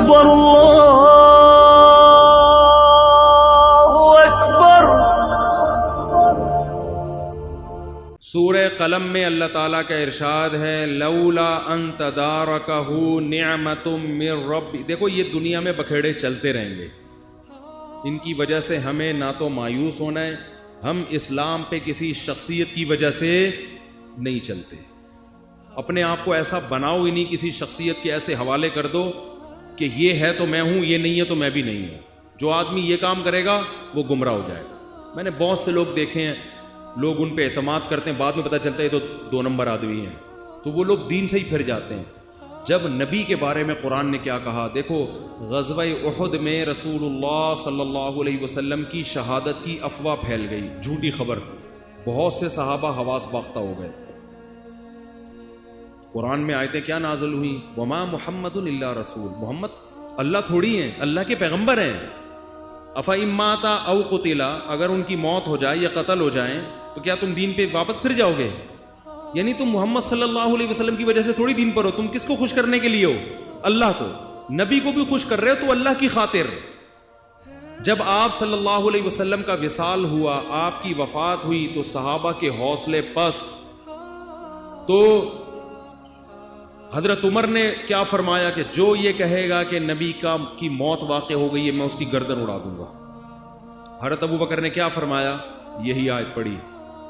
اکبر اللہ اکبر۔ سورہ قلم میں اللہ تعالیٰ کا ارشاد ہے لولا ان تدارکہ نعمت من رب۔ دیکھو یہ دنیا میں بکھیڑے چلتے رہیں گے، ان کی وجہ سے ہمیں نہ تو مایوس ہونا ہے، ہم اسلام پہ کسی شخصیت کی وجہ سے نہیں چلتے۔ اپنے آپ کو ایسا بناؤ ہی نہیں، کسی شخصیت کے ایسے حوالے کر دو کہ یہ ہے تو میں ہوں، یہ نہیں ہے تو میں بھی نہیں ہوں۔ جو آدمی یہ کام کرے گا وہ گمراہ ہو جائے گا۔ میں نے بہت سے لوگ دیکھے ہیں، لوگ ان پہ اعتماد کرتے ہیں، بعد میں پتہ چلتا ہے یہ تو 2 نمبر آدمی ہیں، تو وہ لوگ دین سے ہی پھر جاتے ہیں۔ جب نبی کے بارے میں قرآن نے کیا کہا، دیکھو غزوہ احد میں رسول اللہ صلی اللہ علیہ وسلم کی شہادت کی افواہ پھیل گئی، جھوٹی خبر، بہت سے صحابہ حواس باختہ ہو گئے۔ قرآن میں آیتیں کیا نازل ہوئیں، وما محمد الا رسول، محمد اللہ تھوڑی ہیں، اللہ کے پیغمبر ہیں۔ افإن مات او قتل، اگر ان کی موت ہو جائے یا قتل ہو جائیں تو کیا تم دین پہ واپس پھر جاؤ گے؟ یعنی تم محمد صلی اللہ علیہ وسلم کی وجہ سے تھوڑی دین پر ہو، تم کس کو خوش کرنے کے لیے ہو؟ اللہ کو۔ نبی کو بھی خوش کر رہے ہو تو اللہ کی خاطر۔ جب آپ صلی اللہ علیہ وسلم کا وصال ہوا، آپ کی وفات ہوئی، تو صحابہ کے حوصلے پست، تو حضرت عمر نے کیا فرمایا کہ جو یہ کہے گا کہ نبی کی موت واقع ہو گئی ہے میں اس کی گردن اڑا دوں گا۔ حضرت ابو بکر نے کیا فرمایا، یہی آیت پڑھی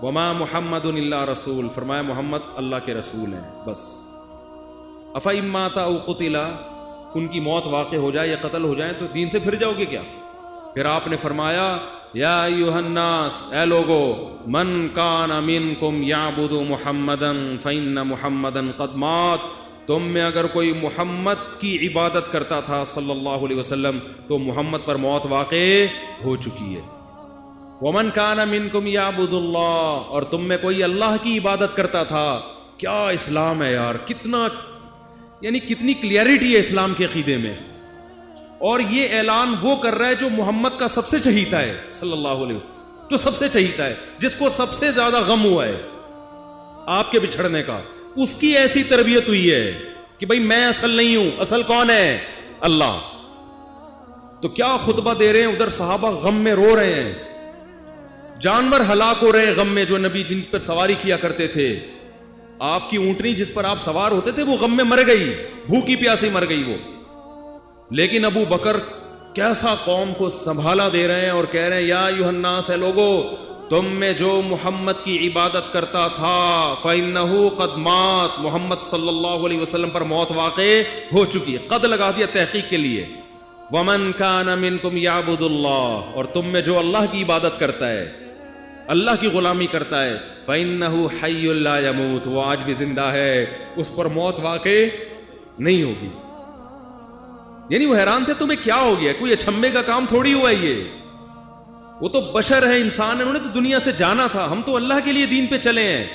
وما محمد الا رسول، فرمایا محمد اللہ کے رسول ہیں بس۔ افإن مات او قتل، ان کی موت واقع ہو جائے یا قتل ہو جائیں تو دین سے پھر جاؤ گے کیا؟ پھر آپ نے فرمایا یا ایھا الناس، اے لوگو، من کان منکم یعبد محمدا فإن محمدا قد مات، تم میں اگر کوئی محمد کی عبادت کرتا تھا صلی اللہ علیہ وسلم تو محمد پر موت واقع ہو چکی ہے۔ ومن کان منکم یعبد اللہ، اور تم میں کوئی اللہ کی عبادت کرتا تھا۔ کیا اسلام ہے یار، کتنا یعنی کتنی کلیئرٹی ہے اسلام کے عقیدے میں۔ اور یہ اعلان وہ کر رہا ہے جو محمد کا سب سے چہیتا ہے صلی اللہ علیہ وسلم، جو سب سے چہیتا ہے، جس کو سب سے زیادہ غم ہوا ہے آپ کے بچھڑنے کا، اس کی ایسی تربیت ہوئی ہے کہ بھئی میں اصل نہیں ہوں، اصل کون ہے؟ اللہ۔ تو کیا خطبہ دے رہے ہیں، ادھر صحابہ غم میں رو رہے ہیں، جانور ہلاک ہو رہے ہیں غم میں، جو نبی جن پر سواری کیا کرتے تھے۔ آپ کی اونٹنی جس پر آپ سوار ہوتے تھے وہ غم میں مر گئی، بھوکی پیاسی مر گئی وہ۔ لیکن ابو بکر کیسا قوم کو سنبھالا دے رہے ہیں اور کہہ رہے ہیں یا ایھا الناس، اے لوگو، تم میں جو محمد کی عبادت کرتا تھا فإنہ قد مات، محمد صلی اللہ علیہ وسلم پر موت واقع ہو چکی ہے۔ قد لگا دیا تحقیق کے لیے۔ ومن کان منکم یعبد اللہ، اور تم میں جو اللہ کی عبادت کرتا ہے، اللہ کی غلامی کرتا ہے، فإنہ حی لا یموت، وہ آج بھی زندہ ہے، اس پر موت واقع نہیں ہوگی۔ یعنی وہ حیران تھے تمہیں کیا ہو گیا، کوئی اچھمے کا کام تھوڑی ہوا یہ، وہ تو بشر ہے، انسان ہے، انہوں نے تو دنیا سے جانا تھا، ہم تو اللہ کے لیے دین پہ چلے ہیں۔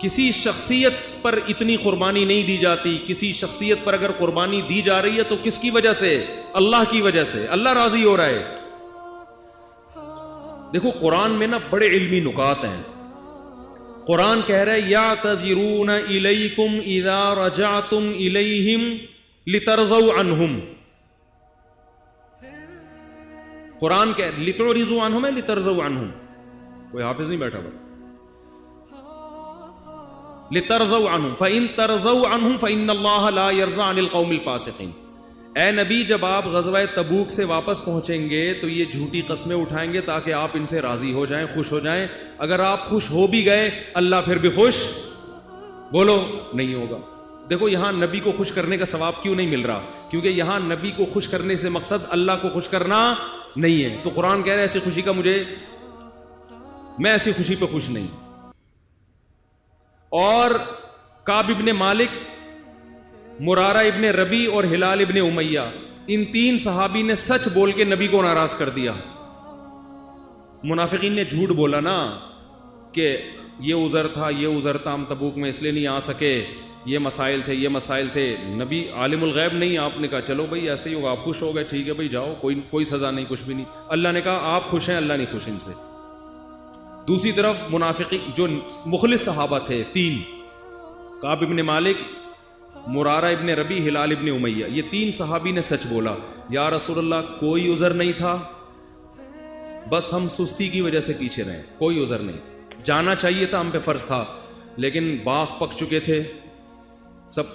کسی شخصیت پر اتنی قربانی نہیں دی جاتی، کسی شخصیت پر اگر قربانی دی جا رہی ہے تو کس کی وجہ سے؟ اللہ کی وجہ سے، اللہ راضی ہو رہا ہے۔ دیکھو قرآن میں نا بڑے علمی نکات ہیں۔ قرآن کہہ رہا ہے یعتذرون الیکم اذا رجعتم الیہم لترضوا عنہم، قرآن کہ لتعرضوا عنہم ہے لترضوا عنہم، کوئی حافظ نہیں بیٹھا ہوا، لترضوا عنہم فإن ترضوا عنہم فإن اللہ لا یرضى عن القوم الفاسقین۔ اے نبی جب آپ غزوہ تبوک سے واپس پہنچیں گے تو یہ جھوٹی قسمیں اٹھائیں گے تاکہ آپ ان سے راضی ہو جائیں، خوش ہو جائیں۔ اگر آپ خوش ہو بھی گئے اللہ پھر بھی خوش بولو نہیں ہوگا۔ دیکھو یہاں نبی کو خوش کرنے کا ثواب کیوں نہیں مل رہا؟ کیونکہ یہاں نبی کو خوش کرنے سے مقصد اللہ کو خوش کرنا نہیں ہے۔ تو قرآن کہہ رہا ہے ایسی خوشی کا میں ایسی خوشی پہ خوش نہیں۔ اور کعب ابن مالک، مرارہ ابن ربی اور ہلال ابن امیہ، ان 3 صحابی نے سچ بول کے نبی کو ناراض کر دیا۔ منافقین نے جھوٹ بولا نا کہ یہ عذر تھا، یہ عذر تھا، ہم تبوک میں اس لیے نہیں آ سکے، یہ مسائل تھے، یہ مسائل تھے۔ نبی عالم الغیب نہیں، آپ نے کہا چلو بھائی ایسے ہی ہوگا، آپ خوش ہو گئے، ٹھیک ہے بھائی جاؤ، کوئی سزا نہیں، کچھ بھی نہیں۔ اللہ نے کہا آپ خوش ہیں، اللہ نہیں خوش ان سے۔ دوسری طرف منافقین جو مخلص صحابہ تھے 3، کعب ابن مالک، مرارہ ابن ربی، ہلال ابن امیہ، یہ 3 صحابی نے سچ بولا. یا رسول اللہ کوئی عذر نہیں تھا، بس ہم سستی کی وجہ سے پیچھے رہے، کوئی عذر نہیں تھا، جانا چاہیے تھا، ہم پہ فرض تھا، لیکن باغ پک چکے تھے، سب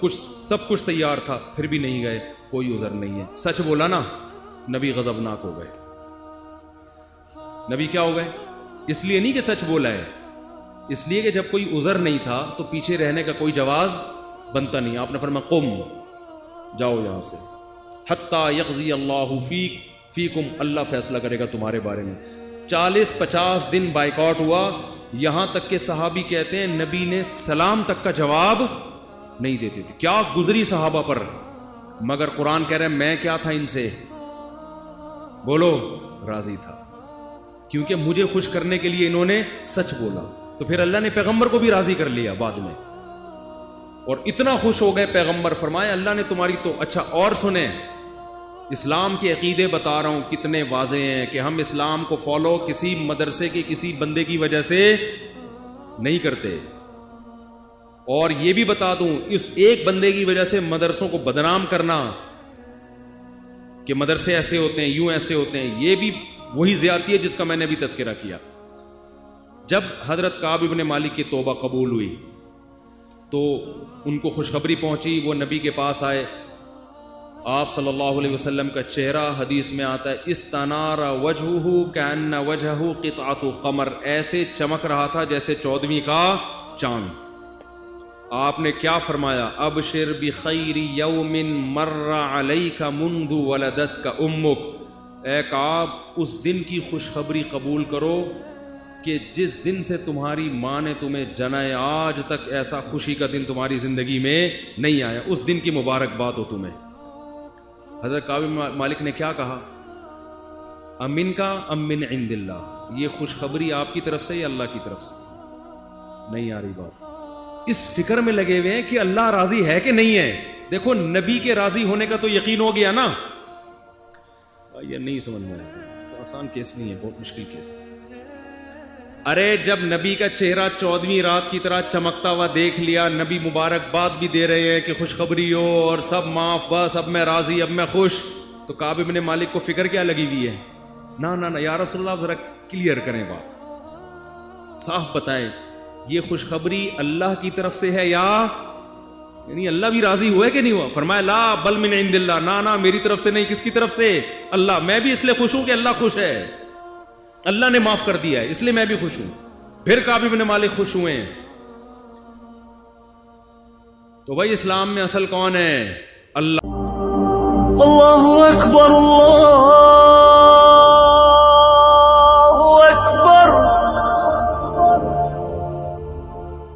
کچھ تیار تھا، پھر بھی نہیں گئے، کوئی عذر نہیں ہے. سچ بولا نا، نبی غضبناک ہو گئے. نبی کیا ہو گئے؟ اس لیے نہیں کہ سچ بولا ہے، اس لیے کہ جب کوئی عذر نہیں تھا تو پیچھے رہنے کا کوئی جواز بنتا نہیں. آپ نے فرمایا قم، جاؤ یہاں سے، حتی یقضی اللہ فیکم، اللہ فیصلہ کرے گا تمہارے بارے میں. 40-50 دن بائیکاٹ ہوا، یہاں تک کہ صحابی کہتے ہیں نبی نے سلام تک کا جواب نہیں دیتے تھے. کیا گزری صحابہ پر، مگر قرآن کہہ رہا ہے میں کیا تھا ان سے، بولو، راضی تھا، کیونکہ مجھے خوش کرنے کے لیے انہوں نے سچ بولا. تو پھر اللہ نے پیغمبر کو بھی راضی کر لیا بعد میں، اور اتنا خوش ہو گئے پیغمبر، فرمایا اللہ نے تمہاری تو. اچھا اور سنیں، اسلام کے عقیدے بتا رہا ہوں کتنے واضح ہیں کہ ہم اسلام کو فالو کسی مدرسے کے کسی بندے کی وجہ سے نہیں کرتے. اور یہ بھی بتا دوں، اس ایک بندے کی وجہ سے مدرسوں کو بدنام کرنا کہ مدرسے ایسے ہوتے ہیں، یوں ایسے ہوتے ہیں، یہ بھی وہی زیادتی ہے جس کا میں نے بھی تذکرہ کیا. جب حضرت کعب ابن مالک کی توبہ قبول ہوئی تو ان کو خوشخبری پہنچی، وہ نبی کے پاس آئے. آپ صلی اللہ علیہ وسلم کا چہرہ حدیث میں آتا ہے استنار وجہہ کأن وجہہ قطعۃ قمر، ایسے چمک رہا تھا جیسے 14ویں کا چاند. آپ نے کیا فرمایا؟ ابشر بخیر یوم مر علیک منذ ولدتک امک، اے کعب اس دن کی خوشخبری قبول کرو کہ جس دن سے تمہاری ماں نے تمہیں جنا ہے، آج تک ایسا خوشی کا دن تمہاری زندگی میں نہیں آیا، اس دن کی مبارکباد ہو تمہیں. حضرت کعب مالک نے کیا کہا؟ امن کا ام من عند اللہ، یہ خوشخبری آپ کی طرف سے یا اللہ کی طرف سے؟ نہیں آ رہی بات. اس فکر میں لگے ہوئے ہیں کہ اللہ راضی ہے کہ نہیں ہے. دیکھو نبی کے راضی ہونے کا تو یقین ہو گیا نا. یہ نہیں سمجھ میں آیا، آسان کیس نہیں ہے، بہت مشکل کیس ہے. ارے جب نبی کا چہرہ 14ویں رات کی طرح چمکتا ہوا دیکھ لیا، نبی مبارکباد بھی دے رہے ہیں کہ خوشخبری ہو اور سب معاف، بس اب میں راضی، اب میں خوش، تو کعب ابن مالک کو فکر کیا لگی ہوئی ہے؟ نہ یا رسول اللہ ذرا کلیئر کریں بات، صاف بتائیں یہ خوشخبری اللہ کی طرف سے ہے یا یعنی اللہ بھی راضی ہوا ہے کہ نہیں ہوا؟ فرمایا لا بل من عند اللہ، نہ میری طرف سے نہیں. کس کی طرف سے؟ اللہ. میں بھی اس لیے خوش ہوں کہ اللہ خوش ہے، اللہ نے معاف کر دیا ہے، اس لیے میں بھی خوش ہوں. پھر کعب ابن مالک خوش ہوئے ہیں. تو بھائی اسلام میں اصل کون ہے؟ اللہ. اللہ اکبر، اللہ